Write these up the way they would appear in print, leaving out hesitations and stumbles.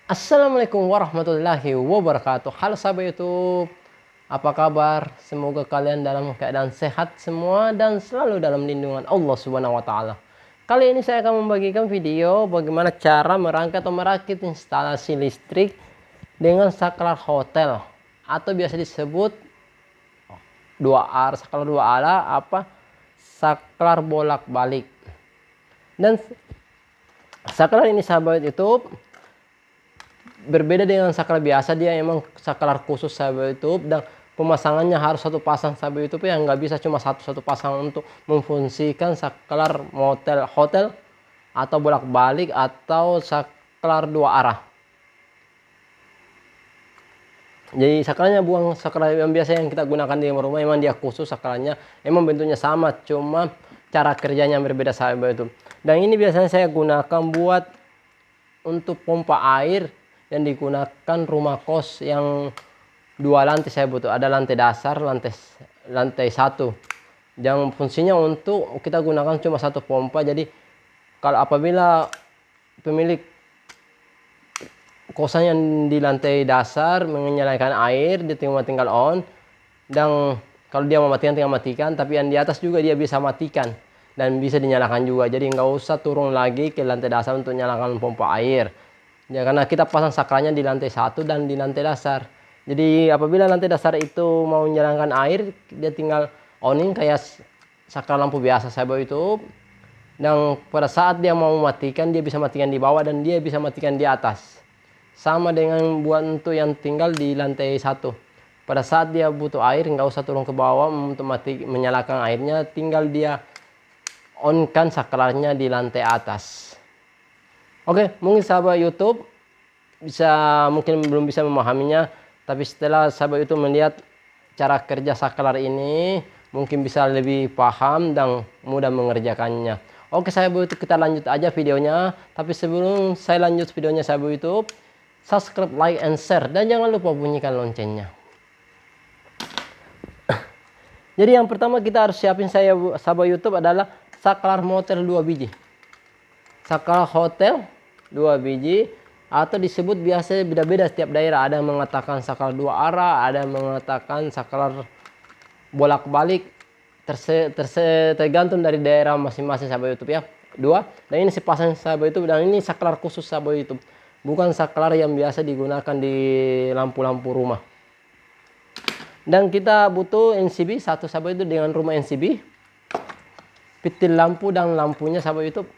Assalamualaikum warahmatullahi wabarakatuh. Halo sahabat YouTube, apa kabar? Semoga kalian dalam keadaan sehat semua dan selalu dalam lindungan Allah Subhanahu wa Ta'ala. Kali ini saya akan membagikan video bagaimana cara merangkai atau merakit instalasi listrik dengan saklar hotel atau biasa disebut saklar dua arah saklar bolak-balik. Dan saklar ini sahabat YouTube berbeda dengan saklar biasa, dia emang saklar khusus sahabat YouTube, dan pemasangannya harus satu pasang sahabat YouTube ya, nggak bisa cuma satu pasang untuk memfungsikan saklar hotel atau bolak-balik atau saklar dua arah. Jadi saklarnya bukan saklar yang biasa yang kita gunakan di rumah, emang dia khusus saklarnya, emang bentuknya sama, cuma cara kerjanya berbeda sahabat YouTube. Dan ini biasanya saya gunakan buat untuk pompa air yang digunakan rumah kos yang 2 lantai saya butuh. Ada lantai dasar, lantai 1. Yang fungsinya untuk kita gunakan cuma satu pompa. Jadi kalau apabila pemilik kosan yang di lantai dasar menyalakan air, dia tinggal on. Dan kalau dia mau matikan tinggal matikan, tapi yang di atas juga dia bisa matikan dan bisa dinyalakan juga. Jadi nggak usah turun lagi ke lantai dasar untuk nyalakan pompa air. Ya, karena kita pasang saklarnya di lantai 1 dan di lantai dasar. Jadi apabila lantai dasar itu mau menyalakan air, dia tinggal onin kayak saklar lampu biasa sahabat YouTube. Dan pada saat dia mau matikan, dia bisa matikan di bawah dan dia bisa matikan di atas. Sama dengan buat untuk yang tinggal di lantai 1. Pada saat dia butuh air, nggak usah turun ke bawah untuk menyalakan airnya, tinggal dia on-kan saklarnya di lantai atas. Oke, mungkin sahabat YouTube mungkin belum bisa memahaminya, tapi setelah sahabat YouTube melihat cara kerja saklar ini, mungkin bisa lebih paham dan mudah mengerjakannya. Oke sahabat YouTube, kita lanjut aja videonya. Tapi sebelum saya lanjut videonya sahabat YouTube, subscribe, like, and share, dan jangan lupa bunyikan loncengnya. Jadi yang pertama kita harus siapin sahabat YouTube adalah saklar motel 2 biji. Saklar hotel 2 biji, atau disebut biasa beda-beda setiap daerah. Ada yang mengatakan saklar 2 arah, ada yang mengatakan saklar bolak-balik, tergantung dari daerah masing-masing sahabat YouTube ya. 2, dan ini sepasang sahabat YouTube, dan ini saklar khusus sahabat YouTube, bukan saklar yang biasa digunakan di lampu-lampu rumah. Dan kita butuh NCB 1 sahabat YouTube dengan rumah NCB, fitil lampu dan lampunya sahabat YouTube.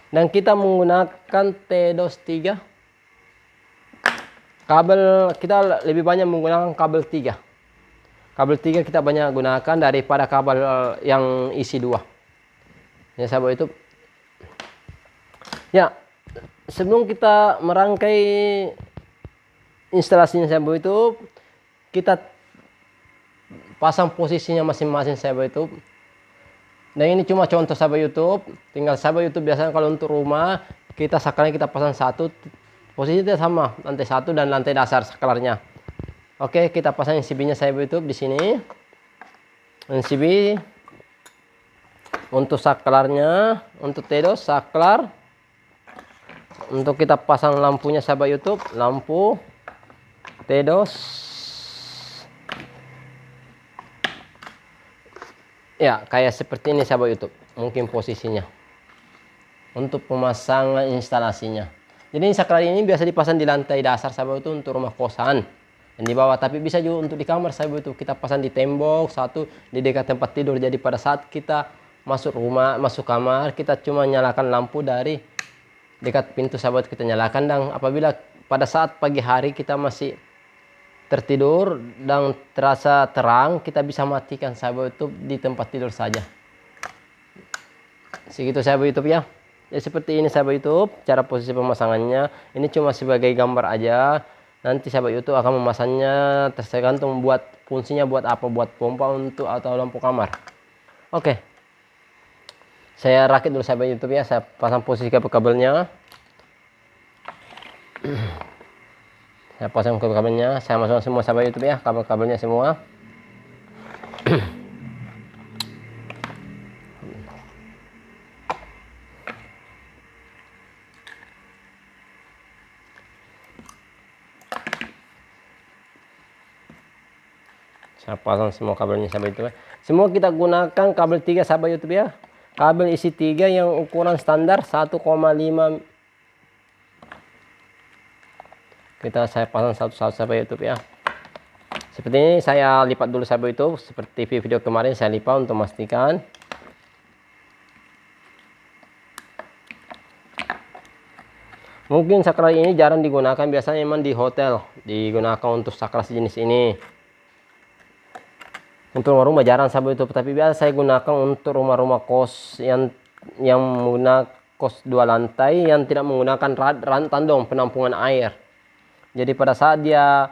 Dan kita menggunakan T-DOS 3. Kabel kita lebih banyak menggunakan kabel 3. Kabel 3 kita banyak gunakan daripada kabel yang isi 2. Ya sahabat YouTube. Ya, sebelum kita merangkai instalasinya sahabat YouTube, kita pasang posisinya masing-masing sahabat YouTube. Dan ini cuma contoh sahabat YouTube. Tinggal sahabat YouTube biasanya kalau untuk rumah, saklarnya kita pasang 1, posisinya sama, lantai 1 dan lantai dasar saklarnya. Oke, kita pasang NCB-nya sahabat YouTube di sini. NCB untuk saklarnya, untuk T-DOS saklar. Untuk kita pasang lampunya sahabat YouTube, lampu T-DOS. Ya, kayak seperti ini sahabat YouTube, mungkin posisinya untuk pemasangan instalasinya. Jadi saklar ini biasa dipasang di lantai dasar sahabat YouTube untuk rumah kosan yang di bawah, tapi bisa juga untuk di kamar sahabat YouTube. Kita pasang di tembok 1 di dekat tempat tidur. Jadi pada saat kita masuk kamar, kita cuma nyalakan lampu dari dekat pintu sahabat, kita nyalakan. Dan apabila pada saat pagi hari kita masih tertidur dan terasa terang, kita bisa matikan sahabat YouTube di tempat tidur saja. Segitu sahabat YouTube ya. Ya seperti ini sahabat YouTube cara posisi pemasangannya. Ini cuma sebagai gambar aja. Nanti sahabat YouTube akan memasangnya tergantung buat fungsinya buat apa, buat pompa untuk atau lampu kamar. Oke. Saya rakit dulu sahabat YouTube ya. Saya pasang posisi kabelnya. Saya pasang kabelnya, saya masukkan semua sahabat YouTube ya, kabel-kabelnya semua. Saya pasang semua kabelnya sahabat YouTube. Semua kita gunakan kabel 3 sahabat YouTube ya. Kabel isi 3 yang ukuran standar 1,5. Saya pasang satu-satu sahabat YouTube ya. Seperti ini saya lipat dulu sahabat YouTube. Seperti video kemarin saya lipat untuk memastikan. Mungkin saklar ini jarang digunakan, biasanya memang di hotel digunakan untuk saklar sejenis ini. Untuk rumah-rumah jarang sahabat YouTube, tapi biasa saya gunakan untuk rumah-rumah kos yang menggunakan kos 2 lantai yang tidak menggunakan tandong penampungan air. Jadi pada saat dia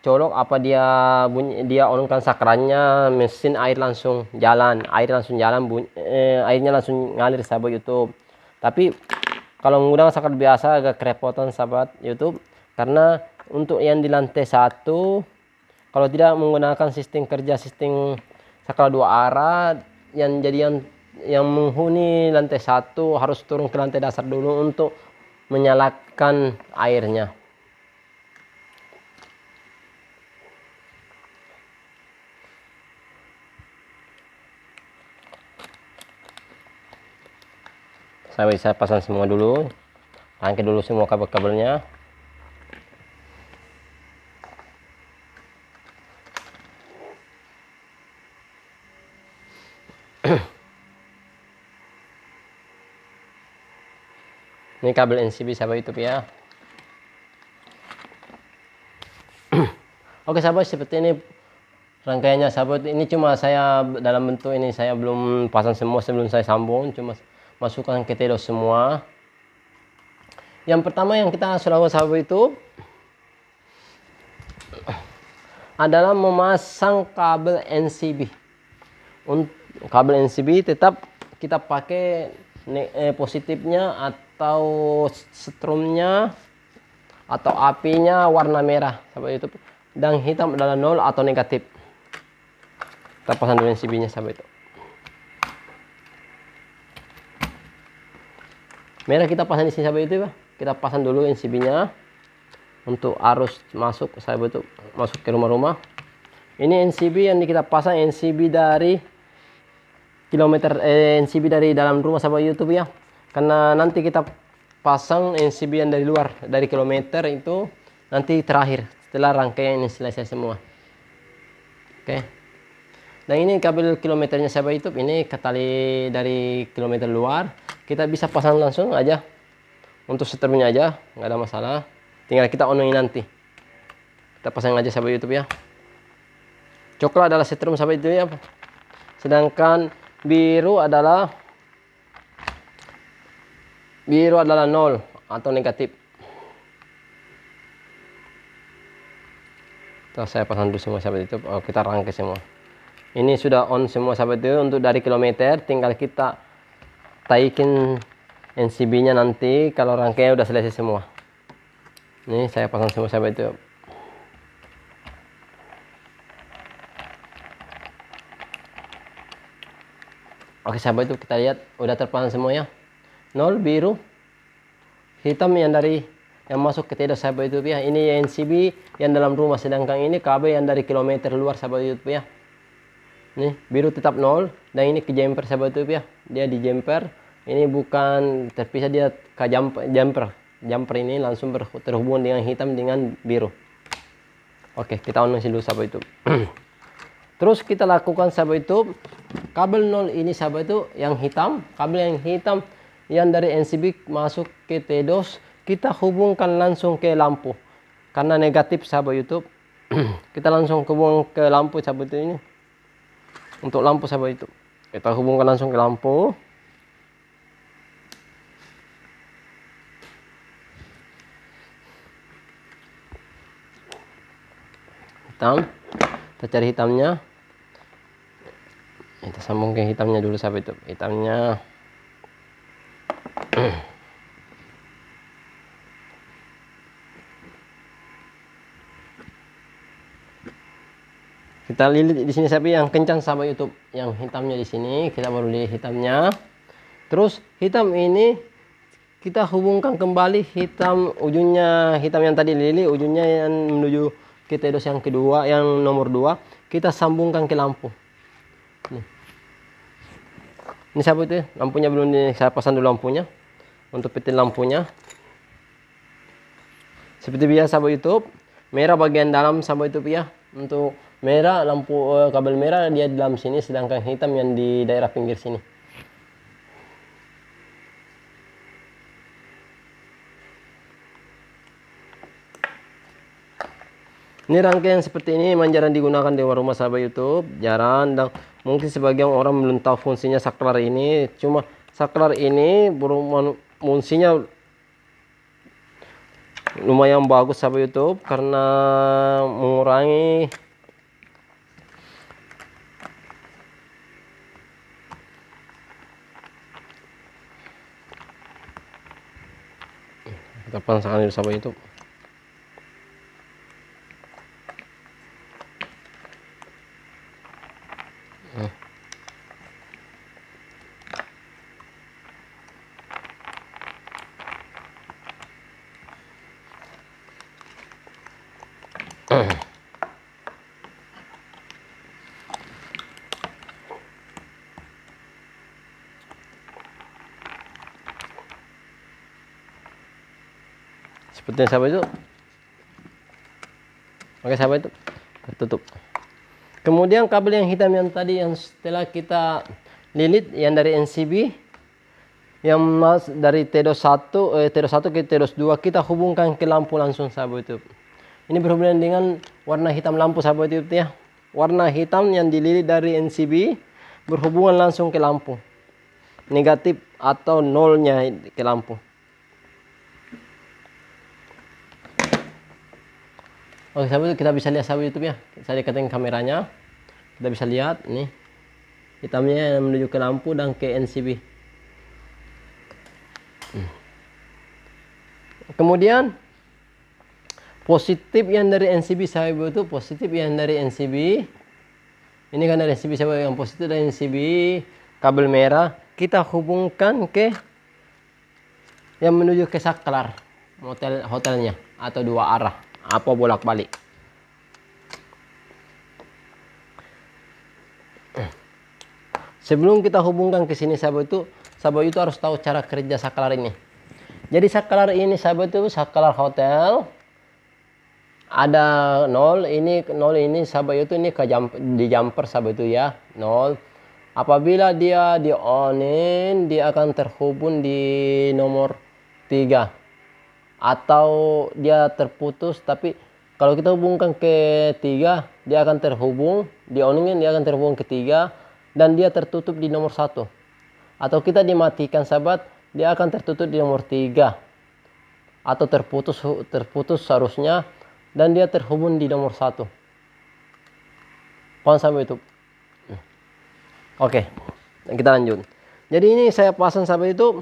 colok dia onkan sakrannya, mesin air langsung jalan, airnya langsung ngalir sahabat YouTube. Tapi kalau menggunakan saklar biasa agak kerepotan sahabat YouTube, karena untuk yang di lantai 1 kalau tidak menggunakan sistem saklar 2 arah yang menghuni lantai 1 harus turun ke lantai dasar dulu untuk menyalakan airnya. Saya bisa pasang semua dulu, rangkai dulu semua kabel-kabelnya. Ini kabel NCB sahabat YouTube ya. Oke sahabat, seperti ini rangkaiannya sahabat. Ini cuma saya dalam bentuk ini, saya belum pasang semua sebelum saya sambung, cuma masukkan ke tedos semua. Yang pertama yang kita sudah lakukan sahabat itu adalah memasang kabel NCB. Untuk kabel NCB tetap kita pakai positifnya atau strumnya atau apinya warna merah sahabat YouTube, dan hitam adalah 0 atau negatif. Kita pasang dulu NCB nya sahabat itu. Merah kita pasang di sini sahabat itu ya. Kita pasang dulu NCB nya untuk arus masuk sahabat itu, masuk ke rumah-rumah. Ini NCB yang kita pasang NCB dari NCB dari dalam rumah sahabat YouTube ya. Karena nanti kita pasang NCB yang dari luar, dari kilometer itu nanti terakhir setelah rangkaian ini selesai semua. Oke. Nah ini kabel kilometernya sahabat YouTube, ini ke tali dari kilometer luar. Kita bisa pasang langsung aja untuk setrumnya aja, nggak ada masalah. Tinggal kita on nanti. Kita pasang aja sahabat YouTube ya. Coklat adalah setrum sahabat YouTube ya. Sedangkan biru adalah 0 atau negatif. Saya pasang dulu semua sahabat YouTube. Kita rangkai semua. Ini sudah on semua sahabat YouTube. Untuk dari kilometer tinggal kita taikin NCB nya nanti kalau rangkaian udah selesai semua. Ini saya pasang semua sahabat YouTube. Oke sahabat YouTube, kita lihat udah terpasang semua ya. 0 biru, hitam yang masuk ke tedos sahabat YouTube ya. Ini NCB yang dalam rumah, sedangkan ini kabel yang dari kilometer luar sahabat YouTube ya. Nih biru tetap 0, dan ini ke jumper sahabat YouTube ya. Dia di jumper, ini bukan terpisah, dia ke jumper ini langsung terhubung dengan hitam dengan biru. Oke, kita on dulu sahabat YouTube. Terus kita lakukan sahabat YouTube, kabel 0 ini sahabat itu yang hitam, kabel yang hitam yang dari NCB masuk ke tedos, kita hubungkan langsung ke lampu. Karena negatif sahabat YouTube, kita langsung hubung ke lampu sahabat ini. Untuk lampu sahabat YouTube, kita hubungkan langsung ke lampu. Hitam, kita cari hitamnya. Kita sambung ke hitamnya dulu sahabat YouTube. Hitamnya kita lilit di sini sahabat yang kencang sahabat YouTube. Yang hitamnya di sini kita baru lilit hitamnya. Terus hitam ini kita hubungkan kembali hitam ujungnya, hitam yang tadi lilit ujungnya yang menuju ke tedos yang kedua, yang nomor 2. kita sambungkan ke lampu. Ini sahabat itu, lampunya belum saya pasang dulu lampunya. Untuk fitil lampunya. Seperti biasa sahabat YouTube, merah bagian dalam sahabat YouTube ya. Untuk merah lampu kabel merah dia di dalam sini, sedangkan hitam yang di daerah pinggir sini. Ini rangkaian seperti ini memang jarang digunakan di rumah sahabat YouTube, jarang, dan mungkin sebagian orang belum tahu fungsinya saklar ini. Cuma saklar ini fungsinya lumayan bagus sahabat YouTube karena mengurangi kita pasangkan dulu sahabat YouTube. Seperti yang sahabat itu. Oke sahabat itu, tertutup. Kemudian kabel yang hitam yang tadi yang setelah kita lilit yang dari NCB yang dari T21 ke T22 kita hubungkan ke lampu langsung sahabat itu. Ini berhubungan dengan warna hitam lampu sahabat itu ya. Warna hitam yang dililit dari NCB berhubungan langsung ke lampu. Negatif atau nolnya ke lampu. Oke sahabat, kita bisa lihat sahabat YouTube ya. Saya dekatkan kameranya. Kita bisa lihat nih. Hitamnya yang menuju ke lampu dan ke NCB. Kemudian positif yang dari NCB sahabat itu, positif yang dari NCB. Ini kan dari NCB sahabat, yang positif dari NCB kabel merah kita hubungkan ke yang menuju ke saklar hotelnya atau dua arah. Apa bolak-balik. Sebelum kita hubungkan ke sini sahabat itu harus tahu cara kerja saklar ini. Jadi saklar ini sahabat itu saklar hotel. Ada nol ini sahabat itu ini di jumper sahabat itu ya, nol. Apabila dia di onin, dia akan terhubung di nomor 3. Atau dia terputus, tapi kalau kita hubungkan ke 3 dia akan terhubung di oningin, dia akan terhubung ke 3 dan dia tertutup di nomor 1. Atau kita dimatikan sahabat, dia akan tertutup di nomor 3 atau terputus seharusnya dan dia terhubung di nomor 1. Paham sahabat itu? Oke, kita lanjut. Jadi ini saya pasang sahabat itu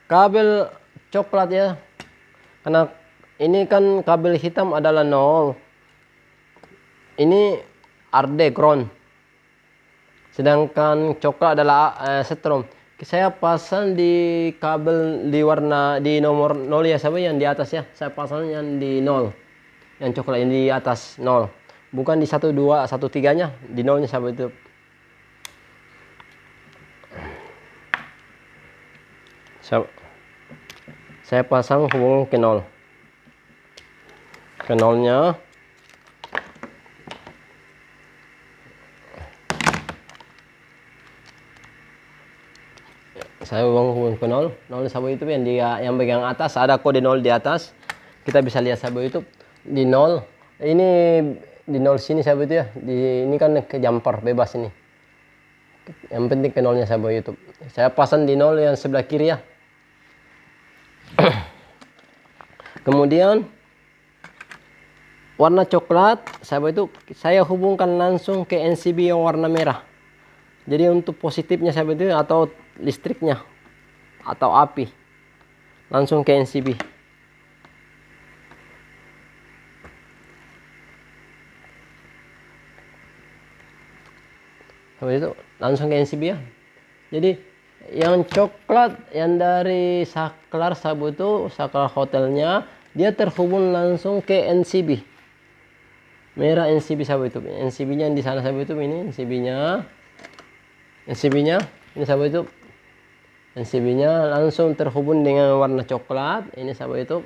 kabel coklat ya. Karena ini kan kabel hitam adalah 0. Ini RD ground. Sedangkan coklat adalah strom. Saya pasang di kabel di warna di nomor 0 ya sahabat, yang di atas ya. Saya pasang yang di 0. Yang coklat yang di atas 0. Bukan di 1 2 1 3-nya, di 0-nya sahabat itu. Saya pasang hubungan ke 0. Ke 0-nya. Saya hubungan ke 0. 0 sahabat YouTube yang bagian atas ada kode 0 di atas. Kita bisa lihat sahabat YouTube di 0. Ini di 0 sini sahabat itu ya. Ini kan ke jumper bebas ini. Yang penting ke 0-nya sahabat YouTube. Saya pasang di 0 yang sebelah kiri ya. Kemudian warna coklat sahabat itu saya hubungkan langsung ke NCB yang warna merah. Jadi untuk positifnya sahabat itu atau listriknya atau api langsung ke NCB. Sahabat itu langsung ke NCB ya. Jadi yang coklat yang dari saklar sahabat itu saklar hotelnya dia terhubung langsung ke NCB. merah NCB sahabat YouTube. NCB-nya di sana sahabat YouTube, ini NCB-nya. NCB-nya ini sahabat YouTube. NCB-nya langsung terhubung dengan warna coklat. Ini sahabat YouTube.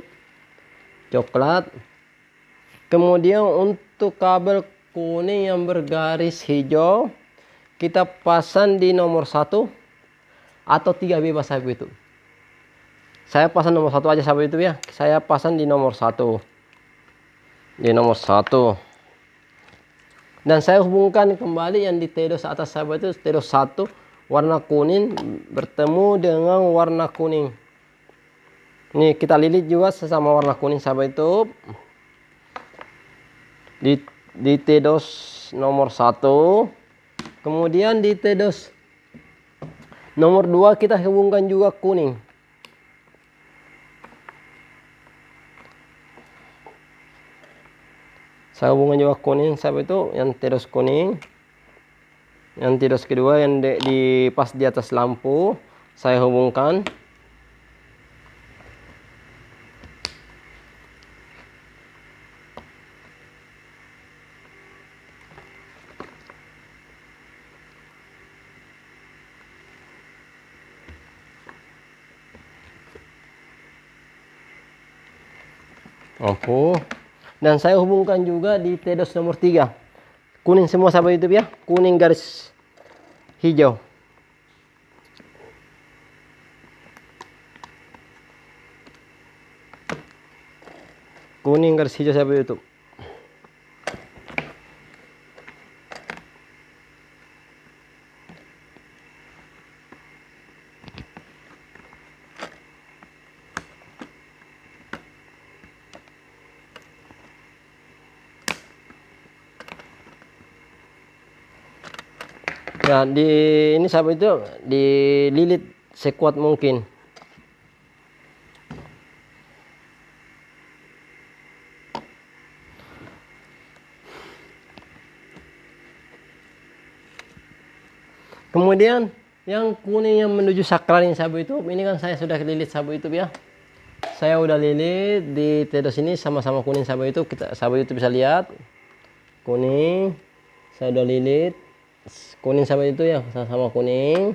Coklat. Kemudian untuk kabel kuning yang bergaris hijau kita pasang di nomor 1 atau 3 bebas sahabat YouTube. Saya pasang nomor 1 aja sahabat YouTube ya. Saya pasang di nomor 1. Di nomor 1. Dan saya hubungkan kembali yang di T2 atas sahabat itu. T2 1 warna kuning bertemu dengan warna kuning. Ini kita lilit juga sesama warna kuning sahabat itu. Di T2 nomor 1. Kemudian di T2 nomor 2 kita hubungkan juga kuning. Saya hubungkan juga kuning sahabat itu, yang T2 kuning. Yang T2 kedua yang di pas di atas lampu saya hubungkan. Lampu. Dan saya hubungkan juga di T2 nomor 3. Kuning semua sahabat YouTube ya. Kuning garis hijau. Kuning garis hijau sahabat YouTube. Ya, ini sahabat itu dililit sekuat mungkin. Kemudian yang kuning yang menuju sakral ini sahabat itu, ini kan saya sudah lilit sahabat itu ya. Saya udah lilit di T2 sini sama-sama kuning sahabat itu. Sahabat itu bisa lihat kuning. Saya udah lilit kuning sahabat itu ya, sama-sama kuning.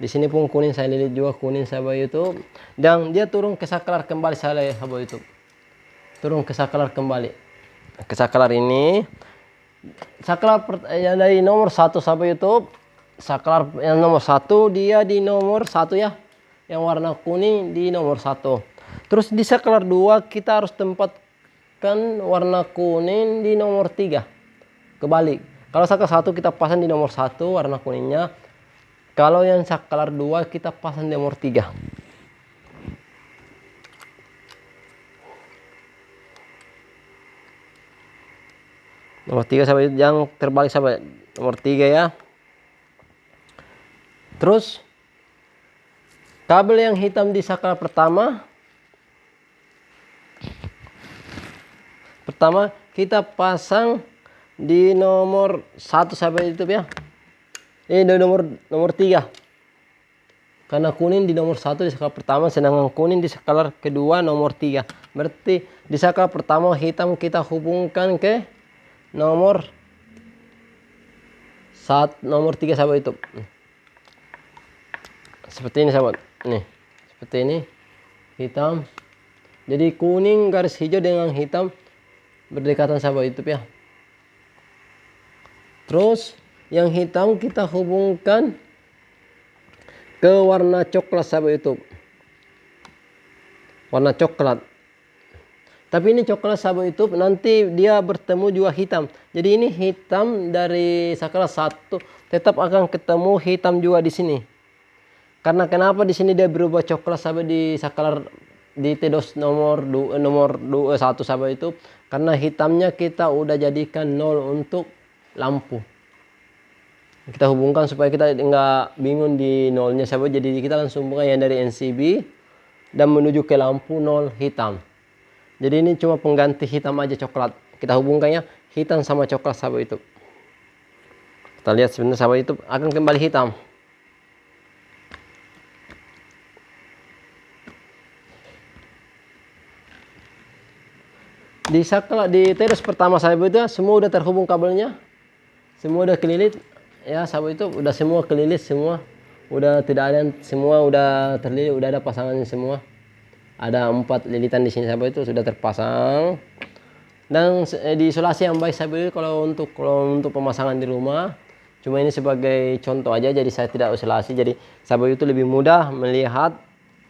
Di sini pun kuning saya lilit juga kuning sahabat YouTube. Dan dia turun ke saklar kembali sahabat YouTube. Turun ke saklar kembali. Ke saklar ini. Saklar yang dari nomor 1 sahabat YouTube. Saklar yang nomor 1 dia di nomor 1 ya. Yang warna kuning di nomor 1. Terus di saklar 2 kita harus tempatkan warna kuning di nomor 3. Kebalik. Kalau saklar 1 kita pasang di nomor 1 warna kuningnya. Kalau yang saklar 2 kita pasang di nomor 3. Nomor 3 sahabat, yang terbalik sahabat. Nomor 3 ya. Terus kabel yang hitam di saklar pertama kita pasang di nomor 1 sahabat YouTube ya. Ini nomor 3. Karena kuning di nomor 1 di saklar pertama, sedangkan kuning di saklar kedua nomor 3. Berarti di saklar pertama hitam kita hubungkan ke nomor 3 sahabat YouTube. Seperti ini sahabat. Nih, seperti ini. Hitam. Jadi kuning garis hijau dengan hitam berdekatan sahabat YouTube ya. Terus yang hitam kita hubungkan ke warna coklat sahabat YouTube. Warna coklat. Tapi ini coklat sahabat YouTube nanti dia bertemu juga hitam. Jadi ini hitam dari saklar 1 tetap akan ketemu hitam juga di sini. Karena kenapa di sini dia berubah coklat sahabat di saklar di T2 nomor 1 sahabat YouTube? Karena hitamnya kita udah jadikan 0 untuk lampu. Kita hubungkan supaya kita nggak bingung di nolnya sahabat. Jadi kita langsung hubungkan yang dari NCB dan menuju ke lampu 0 hitam. Jadi ini cuma pengganti hitam aja coklat. Kita hubungkannya hitam sama coklat sahabat YouTube. Kita lihat sebentar sahabat YouTube akan kembali hitam. Di teros pertama sahabat itu semua udah terhubung kabelnya, semua udah kelilit ya sahabat itu, udah semua kelilit semua, udah tidak ada, semua udah terlilit, udah ada pasangannya semua. Ada 4 lilitan di sini sahabat itu sudah terpasang. Dan diisolasi yang baik sahabat itu kalau untuk pemasangan di rumah. Cuma ini sebagai contoh aja, jadi saya tidak isolasi, jadi sahabat itu lebih mudah melihat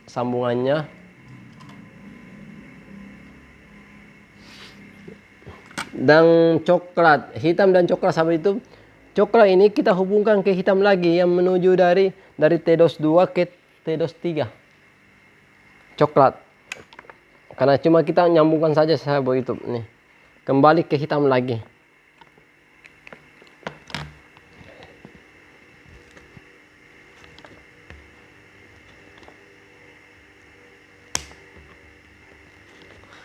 sambungannya. Dan coklat, hitam dan coklat sahabat itu, coklat ini kita hubungkan ke hitam lagi yang menuju dari T-2 ke T-3 coklat, karena cuma kita nyambungkan saja sahabat itu nih, kembali ke hitam lagi.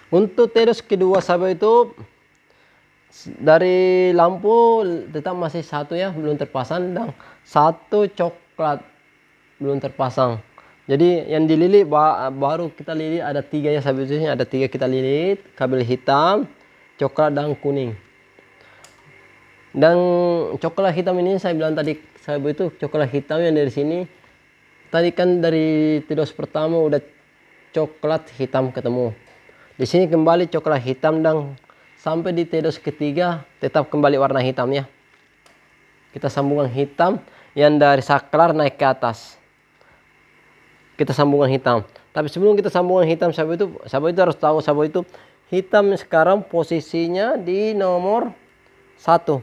Untuk T-2 kedua sahabat itu, dari lampu tetap masih 1 ya, belum terpasang, dan 1 coklat belum terpasang. Jadi yang dililit baru kita lilit ada 3 ya sahabat itu, ada 3 kita lilit, kabel hitam, coklat dan kuning. Dan coklat hitam ini saya bilang tadi sahabat itu, coklat hitam yang dari sini tadi kan dari T-2 pertama udah coklat hitam ketemu. Di sini kembali coklat hitam dan sampai di T-2 ketiga tetap kembali warna hitam ya. Kita sambungan hitam yang dari saklar naik ke atas. Kita sambungan hitam. Tapi sebelum kita sambungan hitam sahabat itu harus tahu sahabat itu, hitam sekarang posisinya di nomor 1.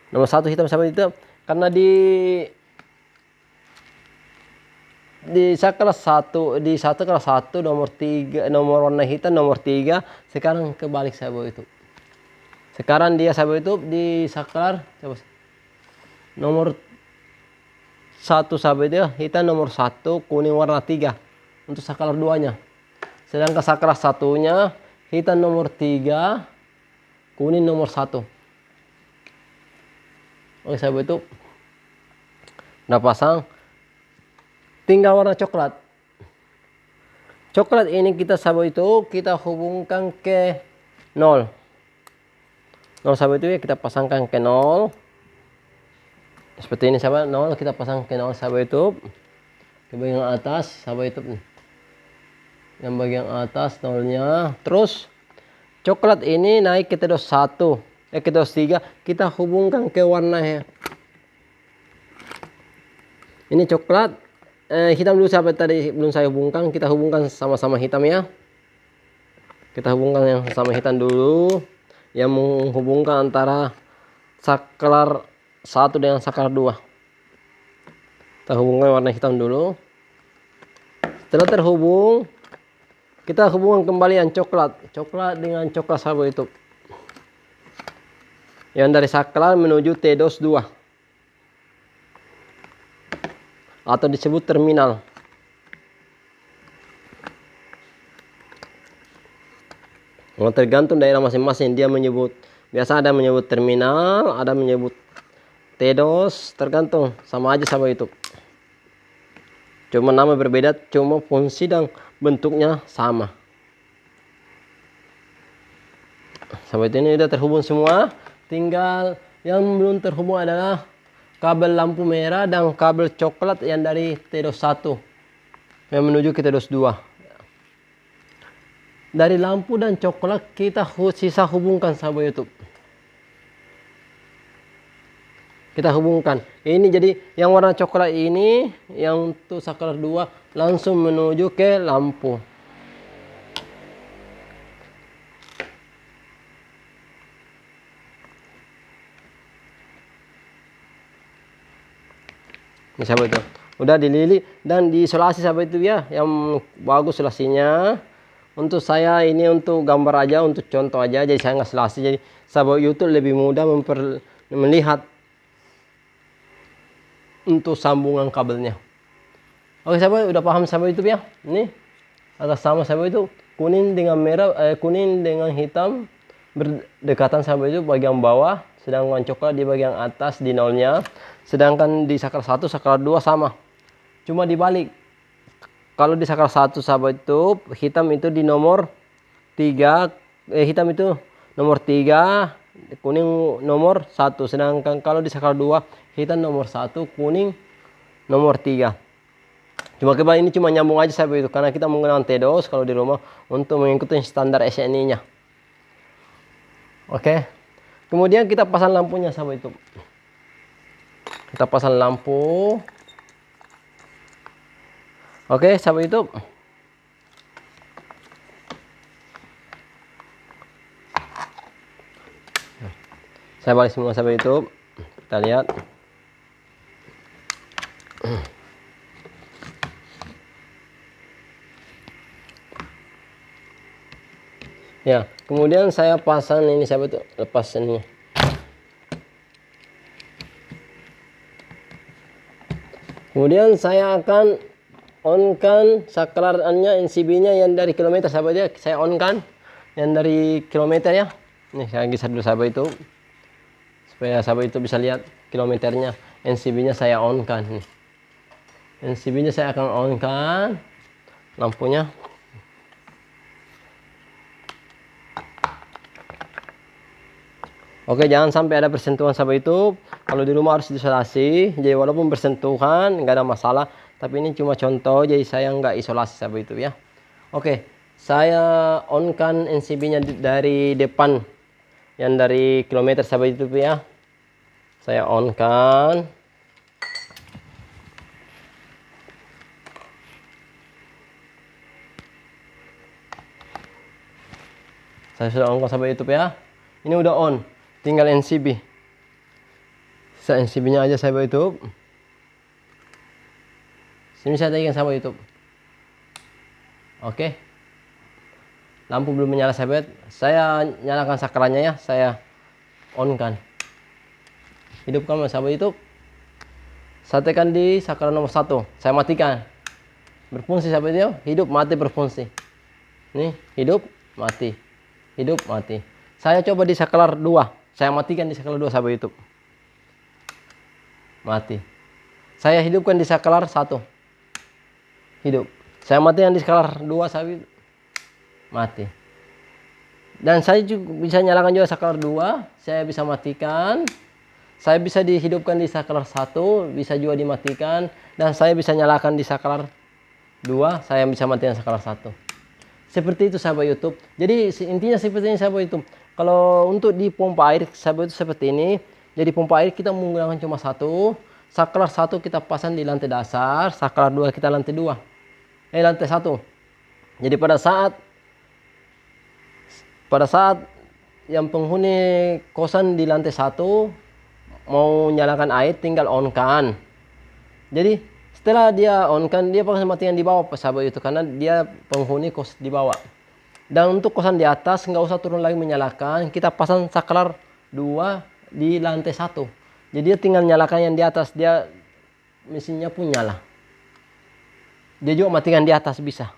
Nomor 1 hitam sahabat itu, karena di saklar 1 kelas 1 nomor 3, nomor warna hitam nomor 3, sekarang kebalik sahabat itu. Sekarang dia sahabat itu di saklar nomor 1 sahabat itu, hitam nomor 1, kuning warna 3 untuk saklar 2-nya. Sedangkan saklar 1-nya hitam nomor 3, kuning nomor 1. Oke sahabat itu udah pasang. Tinggal warna coklat. Coklat ini kita sahabat itu kita hubungkan ke 0. 0 sahabat itu ya, kita pasangkan ke 0. Seperti ini sahabat, 0 kita pasang ke 0 sahabat itu. Ke bagian atas sahabat itu. Yang bagian atas 0-nya. Terus coklat ini naik ke T-2 ke T-2 3, kita hubungkan ke warnanya. Ini coklat hitam dulu sahabat, tadi belum saya hubungkan, kita hubungkan sama-sama hitam ya. Kita hubungkan yang sama hitam dulu, yang menghubungkan antara saklar 1 dengan saklar 2. Kita hubungkan warna hitam dulu. Setelah terhubung, kita hubungkan kembali yang coklat dengan coklat sahabat itu, yang dari saklar menuju T-2 atau disebut terminal. Tergantung daerah masing-masing, dia menyebut, biasa ada menyebut terminal, ada menyebut T-2, tergantung, sama aja sama itu. Cuma nama berbeda, cuma fungsi dan bentuknya sama. Sampai ini udah terhubung semua, tinggal yang belum terhubung adalah kabel lampu merah dan kabel coklat yang dari T-2 yang menuju ke T-2. Dari lampu dan coklat kita sisa hubungkan sahabat YouTube. Kita hubungkan. Ini jadi yang warna coklat ini yang untuk saklar 2 langsung menuju ke lampu. Ini sahabat itu udah dililit dan diisolasi sahabat itu ya, yang bagus isolasinya. Untuk saya ini untuk gambar aja, untuk contoh aja, jadi saya nggak isolasi, jadi sahabat YouTube lebih mudah melihat untuk sambungan kabelnya. Oke sahabat, udah paham sahabat YouTube ya. Ini atas sama sahabat itu, kuning dengan merah, kuning dengan hitam berdekatan sahabat itu bagian bawah, sedangkan coklat di bagian atas di nolnya. Sedangkan di saklar 1 saklar 2 sama, cuma dibalik. Kalau di saklar 1 sahabat itu hitam itu di nomor 3, hitam itu nomor 3, kuning nomor 1. Sedangkan kalau di saklar 2, hitam nomor 1, kuning nomor 3. Cuma kebal ini cuma nyambung aja sahabat itu, karena kita menggunakan T-DOS kalau di rumah untuk mengikuti standar SNI-nya. Oke. Kemudian kita pasang lampunya sahabat itu. Kita pasang lampu. Oke, sahabat itu. Saya balik semua sahabat YouTube. Kita lihat. Ya, kemudian saya pasang ini sahabat itu, lepas ini. Kemudian saya akan on-kan saklarannya, NCB-nya yang dari kilometer sahabat ya. Saya on-kan yang dari kilometer ya. Nih saya geser dulu sahabat itu, supaya sahabat itu bisa lihat kilometernya. NCB-nya saya on-kan. NCB-nya saya akan on-kan lampunya. Oke, jangan sampai ada bersentuhan sahabat itu. Kalau di rumah harus isolasi. Jadi walaupun bersentuhan nggak ada masalah. Tapi ini cuma contoh, jadi saya nggak isolasi sahabat itu ya. Oke, saya on-kan NCB-nya dari depan, yang dari kilometer sahabat itu ya. Saya on-kan. Saya sudah on-kan sahabat YouTube ya. Ini udah on. Tinggal NCB. Sisa NCB-nya aja sahabat YouTube. Sini saya tagihkan sahabat YouTube. Oke. Lampu belum menyala sahabat. Saya nyalakan saklarnya ya. Saya on-kan. Hidupkan sahabat YouTube. Saya tekan di saklar nomor 1. Saya matikan. Berfungsi sahabat YouTube. Hidup, mati, berfungsi. Nih, hidup, mati. Hidup, mati. Saya coba di saklar 2. Saya matikan di saklar 2 sahabat YouTube. Mati. Saya hidupkan di saklar 1. Hidup. Saya matikan di saklar 2 sahabat. Mati. Dan saya juga bisa nyalakan juga saklar 2. Saya bisa matikan. Saya bisa dihidupkan di saklar 1. Bisa juga dimatikan. Dan saya bisa nyalakan di saklar 2. Saya bisa matikan saklar 1. Seperti itu sahabat YouTube. Jadi intinya seperti ini sahabat YouTube. Kalau untuk di pompa air sahabat itu seperti ini. Jadi pompa air kita menggunakan cuma 1. Saklar 1 kita pasang di lantai dasar. Saklar 2 kita lantai 2. Lantai 1. Jadi pada saat yang penghuni kosan di lantai 1 mau nyalakan air, tinggal on kan. Jadi setelah dia on kan, dia pasti matikan di bawah sahabat itu, karena dia penghuni kos di bawah. Dan untuk kosan di atas nggak usah turun lagi menyalakan, kita pasang saklar 2 di lantai 1. Jadi dia tinggal nyalakan yang di atas, dia mesinnya pun nyala. Dia juga matikan di atas bisa.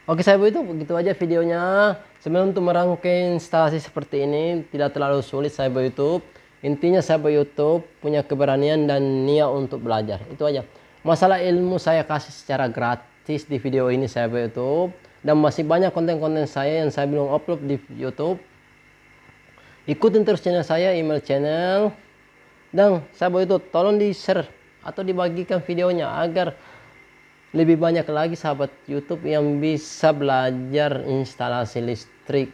Oke sahabat itu, begitu aja videonya. Sebenarnya untuk merangkai instalasi seperti ini tidak terlalu sulit sahabat YouTube. Intinya sahabat YouTube punya keberanian dan niat untuk belajar. Itu aja. Masalah ilmu saya kasih secara gratis di video ini sahabat YouTube. Dan masih banyak konten-konten saya yang saya belum upload di YouTube. Ikutin terus channel saya, email channel. Dan sahabat YouTube tolong di share atau dibagikan videonya agar lebih banyak lagi sahabat YouTube yang bisa belajar instalasi listrik.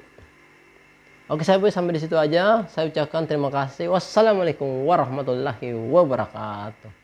Oke sahabat, sampai di situ aja. Saya ucapkan terima kasih. Wassalamualaikum warahmatullahi wabarakatuh.